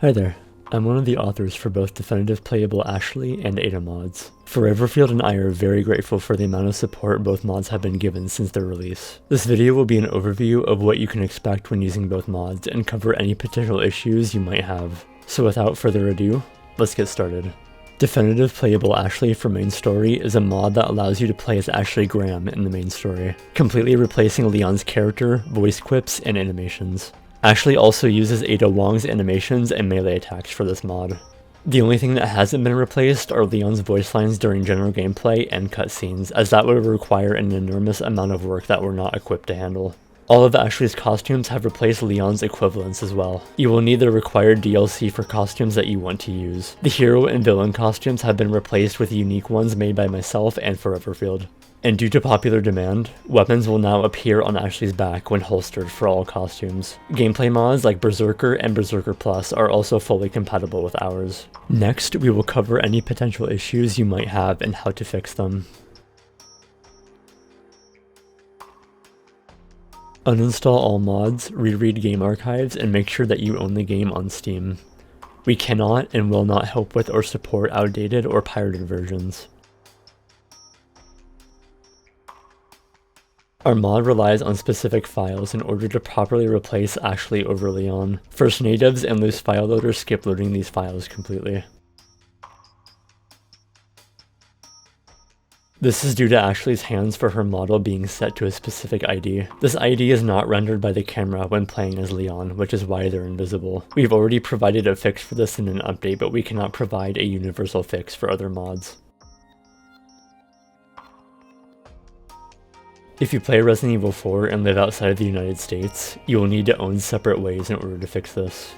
Hi there, I'm one of the authors for both Definitive Playable Ashley and Ada mods. Foreverfield and I are very grateful for the amount of support both mods have been given since their release. This video will be an overview of what you can expect when using both mods and cover any potential issues you might have. So without further ado, let's get started. Definitive Playable Ashley for main story is a mod that allows you to play as Ashley Graham in the main story, completely replacing Leon's character, voice quips, and animations. Ashley also uses Ada Wong's animations and melee attacks for this mod. The only thing that hasn't been replaced are Leon's voice lines during general gameplay and cutscenes, as that would require an enormous amount of work that we're not equipped to handle. All of Ashley's costumes have replaced Leon's equivalents as well. You will need the required DLC for costumes that you want to use. The hero and villain costumes have been replaced with unique ones made by myself and Foreverfield. And due to popular demand, weapons will now appear on Ashley's back when holstered for all costumes. Gameplay mods like Berserker and Berserker Plus are also fully compatible with ours. Next, we will cover any potential issues you might have and how to fix them. Uninstall all mods, reread game archives, and make sure that you own the game on Steam. We cannot and will not help with or support outdated or pirated versions. Our mod relies on specific files in order to properly replace Ashley over Leon. First natives and loose file loaders skip loading these files completely. This is due to Ashley's hands for her model being set to a specific ID. This ID is not rendered by the camera when playing as Leon, which is why they're invisible. We've already provided a fix for this in an update, but we cannot provide a universal fix for other mods. If you play Resident Evil 4 and live outside of the United States, you will need to own separate ways in order to fix this.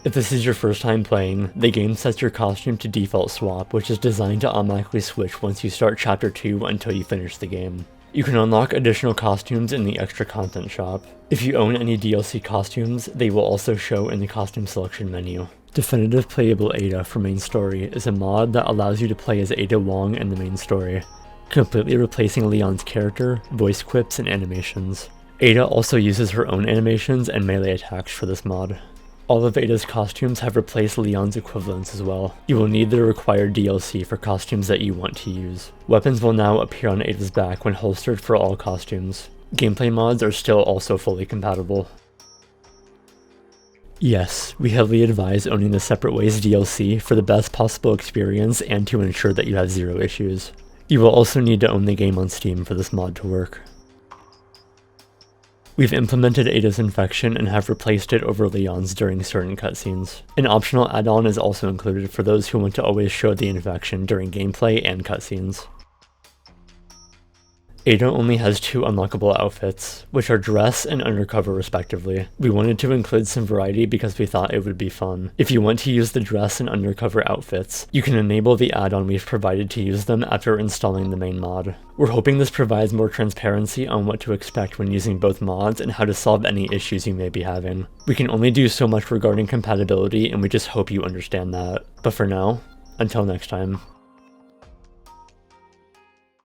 If this is your first time playing, the game sets your costume to default swap, which is designed to automatically switch once you start Chapter 2 until you finish the game. You can unlock additional costumes in the extra content shop. If you own any DLC costumes, they will also show in the costume selection menu. Definitive Playable Ada for main story is a mod that allows you to play as Ada Wong in the main story, completely replacing Leon's character, voice quips, and animations. Ada also uses her own animations and melee attacks for this mod. All of Ada's costumes have replaced Leon's equivalents as well. You will need the required DLC for costumes that you want to use. Weapons will now appear on Ada's back when holstered for all costumes. Gameplay mods are still also fully compatible. Yes, we heavily advise owning the Separate Ways DLC for the best possible experience and to ensure that you have zero issues. You will also need to own the game on Steam for this mod to work. We've implemented Ada's infection and have replaced it over Leon's during certain cutscenes. An optional add-on is also included for those who want to always show the infection during gameplay and cutscenes. Ada only has two unlockable outfits, which are dress and undercover respectively. We wanted to include some variety because we thought it would be fun. If you want to use the dress and undercover outfits, you can enable the add-on we've provided to use them after installing the main mod. We're hoping this provides more transparency on what to expect when using both mods and how to solve any issues you may be having. We can only do so much regarding compatibility, and we just hope you understand that. But for now, until next time.